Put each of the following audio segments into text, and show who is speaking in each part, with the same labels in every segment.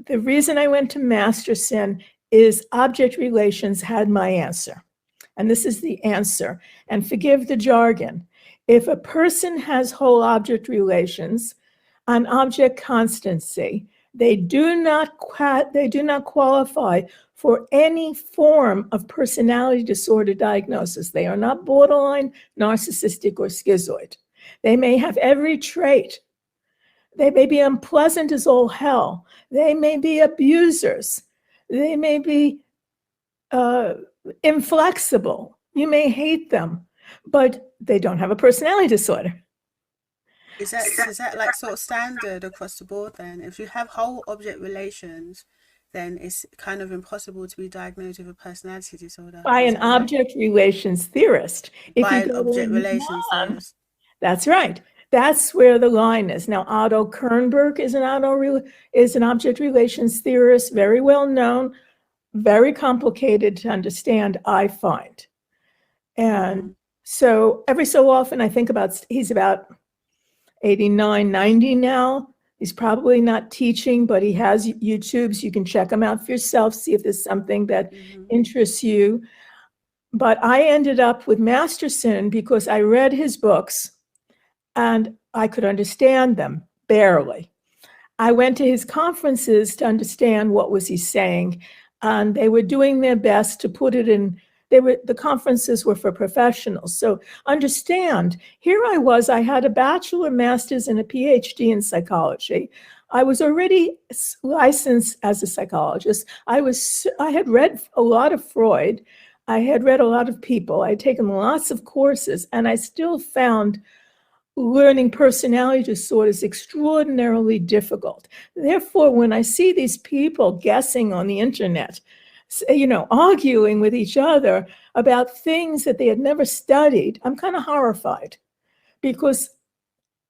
Speaker 1: The reason I went to Masterson is object relations had my answer. And this is the answer. And forgive the jargon. If a person has whole object relations on object constancy, they do not qualify for any form of personality disorder diagnosis. They are not borderline, narcissistic, or schizoid. They may have every trait. They may be unpleasant as all hell. They may be abusers. They may be inflexible. You may hate them, but they don't have a personality disorder.
Speaker 2: Is that like sort of standard across the board then? If you have whole object relations, then it's kind of impossible to be diagnosed with a personality disorder.
Speaker 1: By an object relations theorist.
Speaker 2: By an object relations theorist.
Speaker 1: That's right. That's where the line is. Now, Otto Kernberg is an object relations theorist, very well known, very complicated to understand, I find. And so every so often I think about, he's about 89, 90 now. He's probably not teaching, but he has YouTubes. You can check them out for yourself, see if there's something that interests you. But I ended up with Masterson because I read his books and I could understand them, barely. I went to his conferences to understand what was he saying, and they were doing their best to put it in. The conferences were for professionals. So understand, here I was, I had a bachelor, master's, and a PhD in psychology. I was already licensed as a psychologist. I had read a lot of Freud. I had read a lot of people. I had taken lots of courses, and I still found learning personality disorders extraordinarily difficult. Therefore, when I see these people guessing on the internet, arguing with each other about things that they had never studied, I'm kind of horrified. Because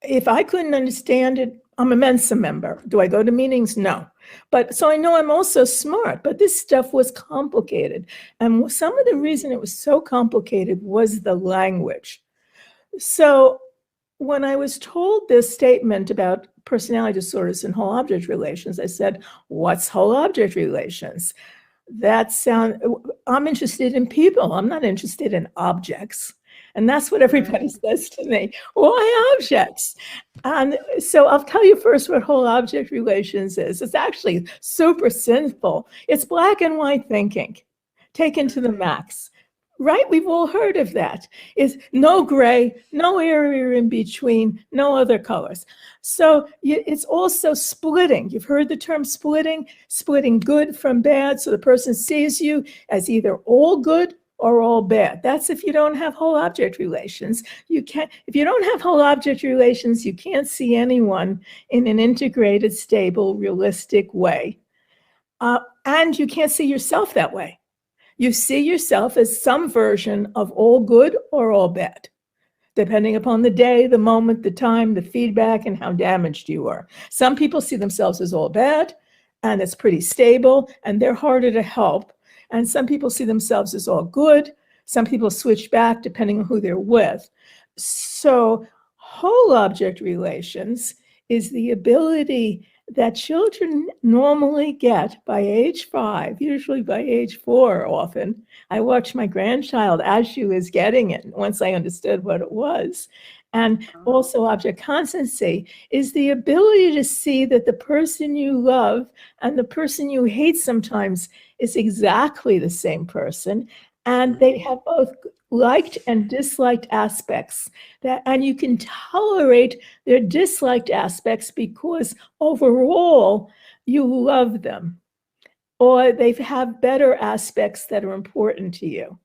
Speaker 1: if I couldn't understand it, I'm a Mensa member. Do I go to meetings? No. But so I know I'm also smart, but this stuff was complicated. And some of the reason it was so complicated was the language. So when I was told this statement about personality disorders and whole object relations, I said, what's whole object relations? I'm interested in people. I'm not interested in objects. And that's what everybody says to me. Why objects? And so I'll tell you first what whole object relations is. It's actually super simple. It's black and white thinking, taken to the max. Right? We've all heard of that. Is no gray, no area in between, no other colors. So it's also splitting. You've heard the term splitting good from bad. So the person sees you as either all good or all bad. That's if you don't have whole object relations. If you don't have whole object relations, you can't see anyone in an integrated, stable, realistic way. And you can't see yourself that way. You see yourself as some version of all good or all bad, depending upon the day, the moment, the time, the feedback, and how damaged you are. Some people see themselves as all bad, and it's pretty stable, and they're harder to help. And some people see themselves as all good. Some people switch back depending on who they're with. So whole object relations is the ability that children normally get by age 5, usually by age 4 often. I watched my grandchild as she was getting it, once I understood what it was. And also object constancy is the ability to see that the person you love and the person you hate sometimes is exactly the same person. And they have both liked and disliked aspects, and you can tolerate their disliked aspects because overall you love them, or they have better aspects that are important to you.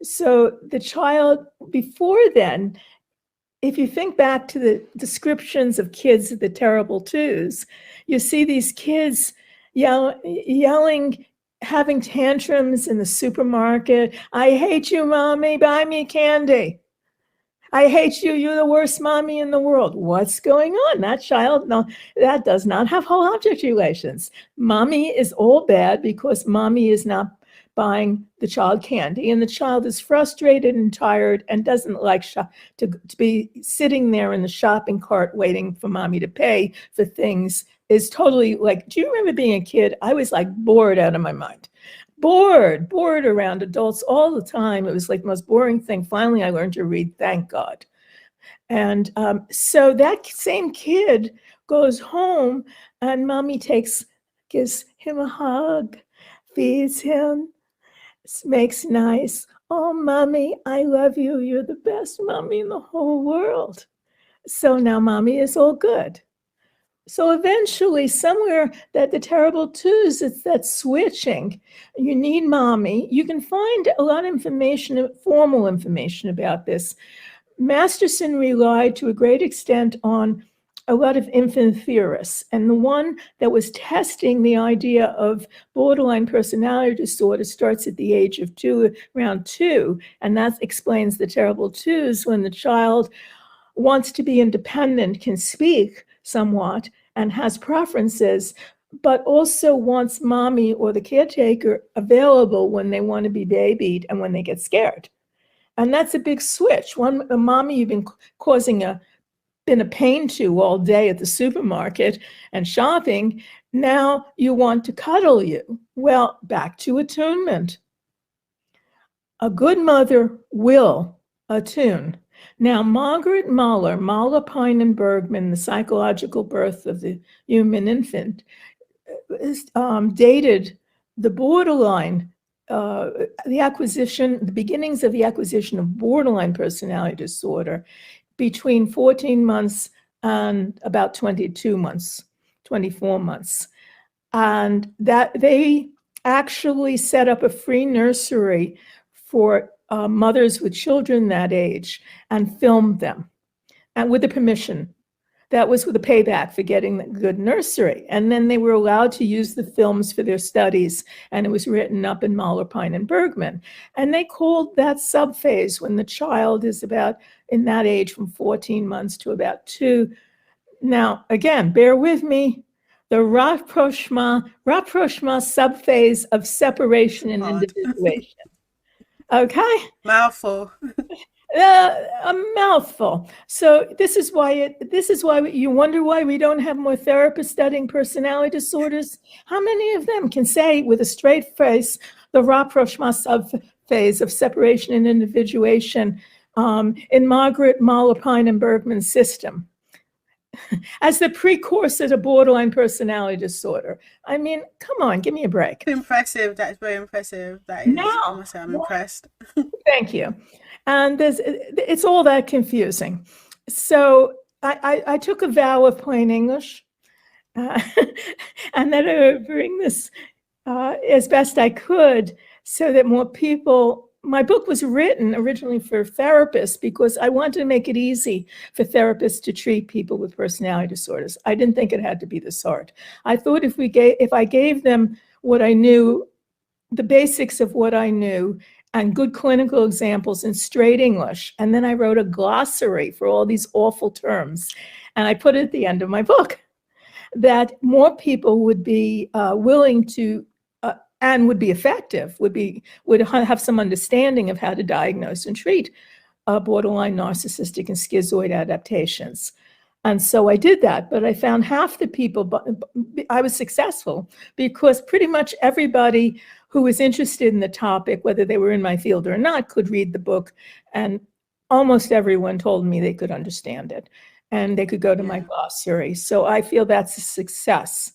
Speaker 1: So the child before then, if you think back to the descriptions of kids at the terrible twos, you see these kids yelling, having tantrums in the supermarket. I hate you, mommy, buy me candy. I hate you, you're the worst mommy in the world. What's going on? That child, no, that does not have whole object relations. Mommy is all bad because mommy is not buying the child candy, and the child is frustrated and tired and doesn't like to be sitting there in the shopping cart waiting for mommy to pay for things is totally like, do you remember being a kid? I was like bored out of my mind. Bored around adults all the time. It was like the most boring thing. Finally, I learned to read, thank God. And so that same kid goes home and mommy gives him a hug, feeds him, makes nice. Oh, mommy, I love you. You're the best mommy in the whole world. So now mommy is all good. So eventually, somewhere that the terrible twos, it's that switching. You need mommy. You can find a lot of information, formal information about this. Masterson relied to a great extent on a lot of infant theorists. And the one that was testing the idea of borderline personality disorder starts at the age of 2, around 2. And that explains the terrible twos when the child wants to be independent, can speak somewhat, and has preferences, but also wants mommy or the caretaker available when they want to be babied and when they get scared. And that's a big switch. A mommy you've been been a pain to all day at the supermarket and shopping, now you want to cuddle you. Well, back to attunement. A good mother will attune. Now, Margaret Muller, Pine and Bergman, The Psychological Birth of the Human Infant, dated the borderline, the beginnings of the acquisition of borderline personality disorder between 14 months and about 22 months, 24 months. And that they actually set up a free nursery for mothers with children that age and filmed them, and with the permission. That was with a payback for getting the good nursery. And then they were allowed to use the films for their studies, and it was written up in Muller, Pine, and Bergman. And they called that subphase when the child is about in that age from 14 months to about 2. Now, again, bear with me, the rapprochement subphase of separation and individuation. Okay?
Speaker 2: Mouthful.
Speaker 1: A mouthful. So this is why you wonder why we don't have more therapists studying personality disorders. How many of them can say with a straight face the rapprochement subphase of separation and individuation in Margaret Muller, Pine, and Bergman's system as the precursor to borderline personality disorder? I mean, come on, give me a break.
Speaker 2: Impressive. That's very impressive. That is,
Speaker 1: Now,
Speaker 2: I must say, I'm impressed.
Speaker 1: Thank you. And it's all that confusing. So I took a vow of plain English, and that I would bring this as best I could so that more people. My book was written originally for therapists because I wanted to make it easy for therapists to treat people with personality disorders. I didn't think it had to be this hard. I thought if I gave them what I knew, the basics of what I knew, and good clinical examples in straight English, and then I wrote a glossary for all these awful terms, and I put it at the end of my book, that more people would be willing to and would be effective, would have some understanding of how to diagnose and treat borderline narcissistic and schizoid adaptations. And so I did that, but I found half the people, but I was successful because pretty much everybody who was interested in the topic, whether they were in my field or not, could read the book, and almost everyone told me they could understand it and they could go to my glossary. So I feel that's a success.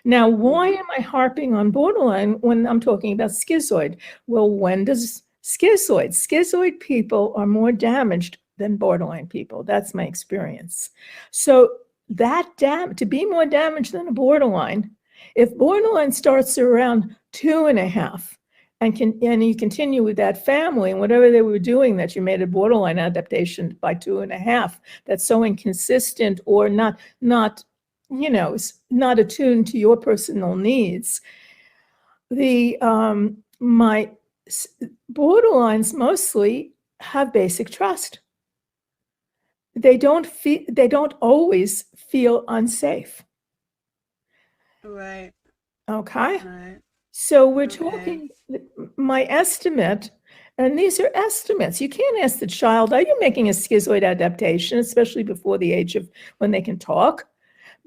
Speaker 1: Now, why am I harping on borderline when I'm talking about schizoid? Well, when does schizoid people are more damaged than borderline people. That's my experience. So to be more damaged than a borderline, if borderline starts around 2.5 and you continue with that family and whatever they were doing that you made a borderline adaptation by 2.5, that's so inconsistent or not attuned to your personal needs. My borderlines mostly have basic trust. They don't always feel unsafe.
Speaker 2: Right.
Speaker 1: Okay.
Speaker 2: Right.
Speaker 1: So we're talking, my estimate, and these are estimates. You can't ask the child, are you making a schizoid adaptation, especially before the age of when they can talk?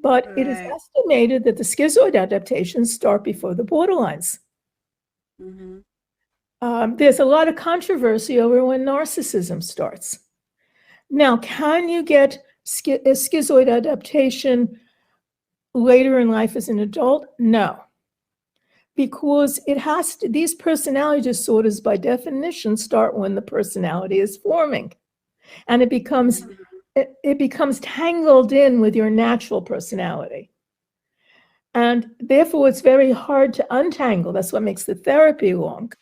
Speaker 1: But it is
Speaker 2: Right.
Speaker 1: estimated that the schizoid adaptations start before the borderlines. There's a lot of controversy over when narcissism starts. Now, can you get a schizoid adaptation later in life as an adult? No, because it has to, these personality disorders by definition start when the personality is forming, and it becomes tangled in with your natural personality. And therefore, it's very hard to untangle. That's what makes the therapy long.